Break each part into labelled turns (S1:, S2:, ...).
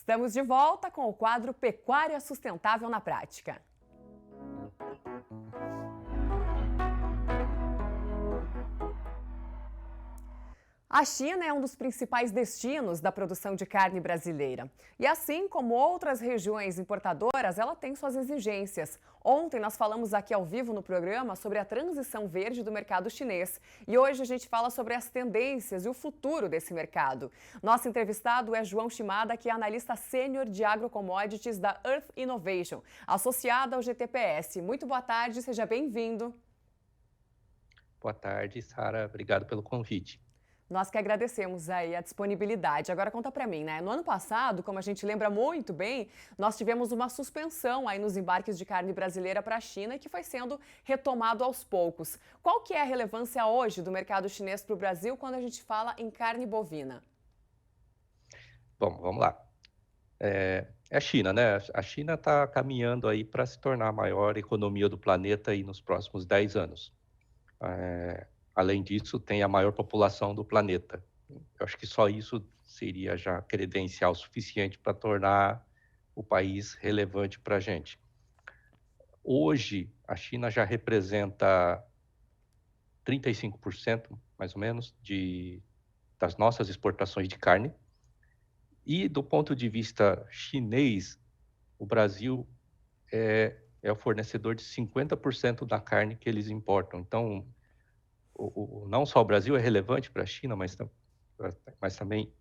S1: Estamos de volta com o quadro Pecuária Sustentável na Prática. A China é um dos principais destinos da produção de carne brasileira. E assim como outras regiões importadoras, ela tem suas exigências. Ontem nós falamos aqui ao vivo no programa sobre a transição verde do mercado chinês. E hoje a gente fala sobre as tendências e o futuro desse mercado. Nosso entrevistado é João Shimada, que é analista sênior de agrocommodities da Earth Innovation, associada ao GTPS. Muito boa tarde, seja bem-vindo.
S2: Boa tarde, Sara. Obrigado pelo convite.
S1: Nós que agradecemos aí a disponibilidade. Agora conta pra mim, né? No ano passado, como a gente lembra muito bem, nós tivemos uma suspensão aí nos embarques de carne brasileira para a China, que foi sendo retomado aos poucos. Qual que é a relevância hoje do mercado chinês para o Brasil quando a gente fala em carne bovina?
S2: Bom, vamos lá. É a China, né? A China está caminhando aí para se tornar a maior economia do planeta aí nos próximos 10 anos. Além disso, tem a maior população do planeta. Eu acho que só isso seria já credencial suficiente para tornar o país relevante para a gente. Hoje, a China já representa 35%, mais ou menos, das nossas exportações de carne. E do ponto de vista chinês, o Brasil é o fornecedor de 50% da carne que eles importam. Então, não só o Brasil é relevante para a China, mas também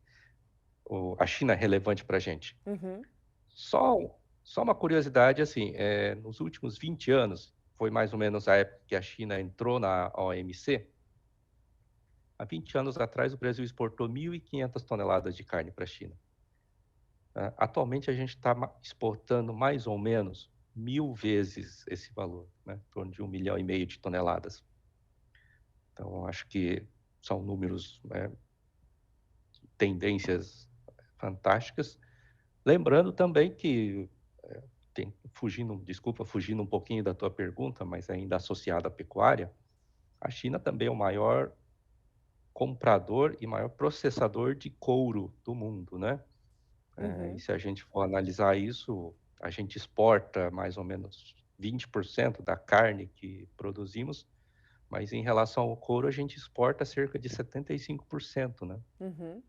S2: a China é relevante para a gente.
S1: Uhum.
S2: Só, só uma curiosidade, assim, nos últimos 20 anos, foi mais ou menos a época que a China entrou na OMC. Há 20 anos atrás, o Brasil exportou 1.500 toneladas de carne para a China. Atualmente, a gente está exportando mais ou menos 1.000 vezes esse valor, né? Em torno de 1,5 milhão de toneladas. Então, acho que são números, né, tendências fantásticas. Lembrando também que, fugindo um pouquinho da tua pergunta, mas ainda associada à pecuária, a China também é o maior comprador e maior processador de couro do mundo, né? E
S1: Uhum.
S2: se a gente for analisar isso, a gente exporta mais ou menos 20% da carne que produzimos, mas em relação ao couro, a gente exporta cerca de 75%, né?
S1: Uhum.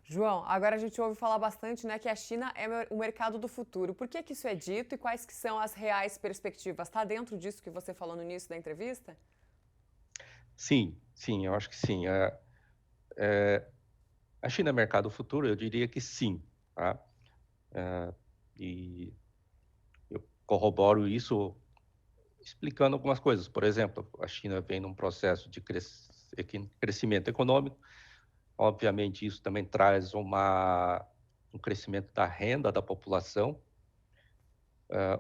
S1: João, agora a gente ouve falar bastante, né, que a China é o mercado do futuro. Por que que isso é dito e quais que são as reais perspectivas? Está dentro disso que você falou no início da entrevista?
S2: Sim, sim, eu acho que sim. A China é mercado futuro, eu diria que sim, tá? E eu corroboro isso explicando algumas coisas. Por exemplo, a China vem num processo de crescimento econômico. Obviamente, isso também traz um crescimento da renda da população.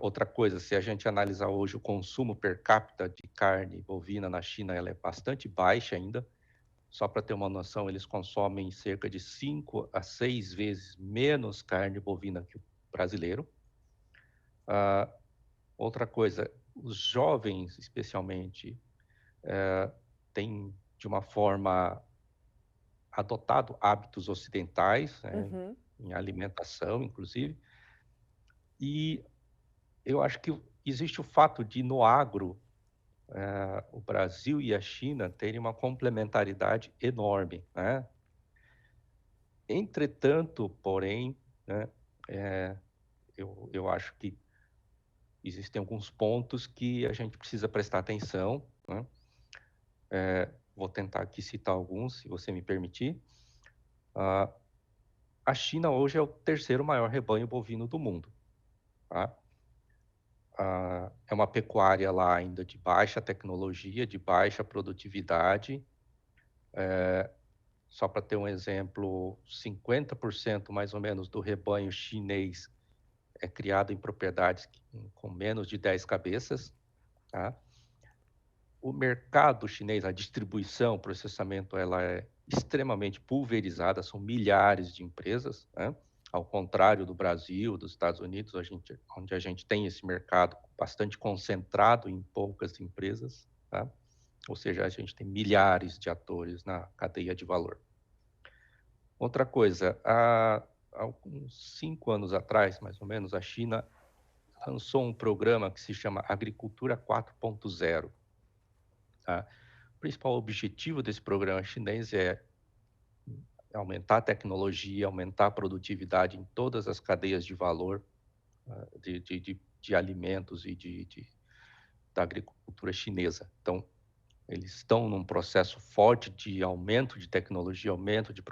S2: Outra coisa, se a gente analisar hoje o consumo per capita de carne bovina na China, ela é bastante baixa ainda. Só para ter uma noção, eles consomem cerca de 5 a 6 vezes menos carne bovina que o brasileiro. Outra coisa, os jovens, especialmente, têm, de uma forma, adotado hábitos ocidentais, né,
S1: Uhum.
S2: em alimentação, inclusive. E eu acho que existe o fato de, no agro, o Brasil e a China terem uma complementaridade enorme, né? Entretanto, porém, né, eu acho que existem alguns pontos que a gente precisa prestar atenção, né? Vou tentar aqui citar alguns, se você me permitir. A China hoje é o terceiro maior rebanho bovino do mundo, tá? É uma pecuária lá ainda de baixa tecnologia, de baixa produtividade. Só para ter um exemplo, 50% mais ou menos do rebanho chinês é criado em propriedades com menos de 10 cabeças, tá? O mercado chinês, a distribuição, o processamento, ela é extremamente pulverizada, são milhares de empresas, né? Ao contrário do Brasil, dos Estados Unidos, onde a gente tem esse mercado bastante concentrado em poucas empresas, tá? Ou seja, a gente tem milhares de atores na cadeia de valor. Outra coisa, há uns 5 anos atrás, mais ou menos, a China lançou um programa que se chama Agricultura 4.0, tá? O principal objetivo desse programa chinês é aumentar a tecnologia, aumentar a produtividade em todas as cadeias de valor de alimentos e da agricultura chinesa. Então, eles estão num processo forte de aumento de tecnologia, aumento de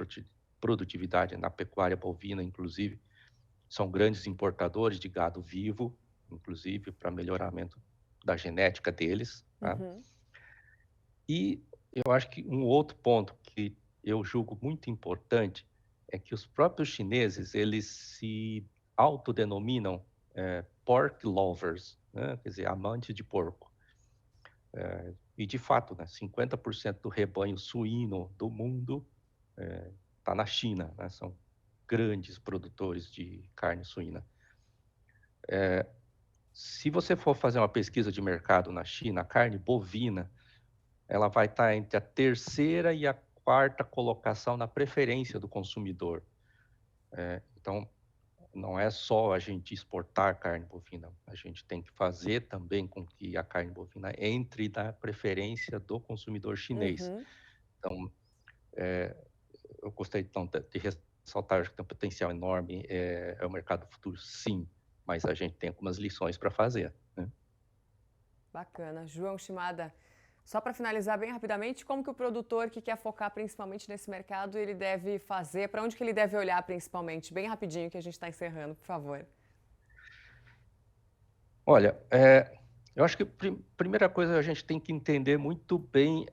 S2: produtividade na pecuária bovina, inclusive. São grandes importadores de gado vivo, inclusive para melhoramento da genética deles, tá?
S1: Uhum.
S2: E eu acho que um outro ponto que eu julgo muito importante é que os próprios chineses, eles se autodenominam pork lovers, né? Quer dizer, amantes de porco. E, de fato, né, 50% do rebanho suíno do mundo está na China, né? São grandes produtores de carne suína. Se você for fazer uma pesquisa de mercado na China, a carne bovina, ela vai estar entre a terceira e a quarta colocação na preferência do consumidor. Então, não é só a gente exportar carne bovina, a gente tem que fazer também com que a carne bovina entre na preferência do consumidor chinês.
S1: Uhum.
S2: Então, eu gostaria então de ressaltar que tem um potencial enorme, é o mercado futuro, sim, mas a gente tem algumas lições para fazer, né?
S1: Bacana. João Shimada, só para finalizar bem rapidamente, como que o produtor que quer focar principalmente nesse mercado, ele deve fazer? Para onde que ele deve olhar principalmente? Bem rapidinho que a gente está encerrando, por favor.
S2: Olha, eu acho que a primeira coisa a gente tem que entender muito bem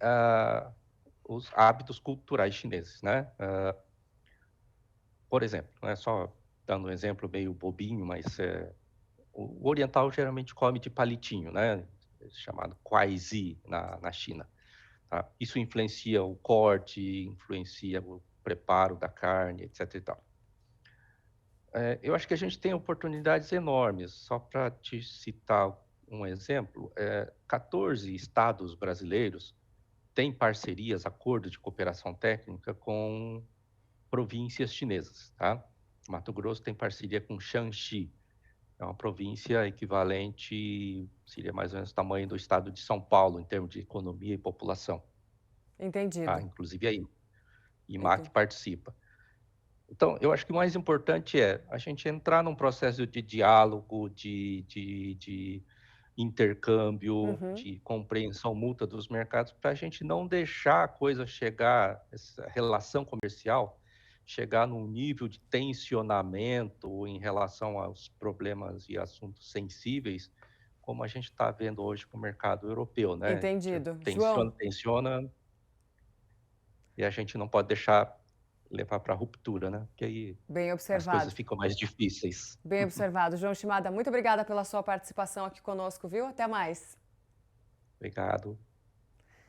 S2: os hábitos culturais chineses, né? Por exemplo, não é só dando um exemplo meio bobinho, mas o oriental geralmente come de palitinho, né? Chamado kuaizi na China. Tá? Isso influencia o corte, influencia o preparo da carne, etc. e tal. Eu acho que a gente tem oportunidades enormes. Só para te citar um exemplo, 14 estados brasileiros têm parcerias, acordos de cooperação técnica com províncias chinesas, tá? Mato Grosso tem parceria com Shanxi, é uma província equivalente, seria mais ou menos o tamanho do estado de São Paulo, em termos de economia e população, tá?
S1: Entendido.
S2: Inclusive aí, IMAC
S1: Entendi.
S2: participa. Então, eu acho que o mais importante é a gente entrar num processo de diálogo, de intercâmbio,
S1: Uhum.
S2: de compreensão mútua dos mercados, para a gente não deixar a coisa chegar, essa relação comercial, chegar num nível de tensionamento em relação aos problemas e assuntos sensíveis, como a gente está vendo hoje com o mercado europeu, né?
S1: Entendido. João,
S2: Tensiona, tensiona, e a gente não pode deixar levar para a ruptura, né? Porque aí
S1: bem
S2: as coisas
S1: observado.
S2: ficam mais difíceis.
S1: Bem observado. João Shimada, muito obrigada pela sua participação aqui conosco, viu? Até mais.
S2: Obrigado.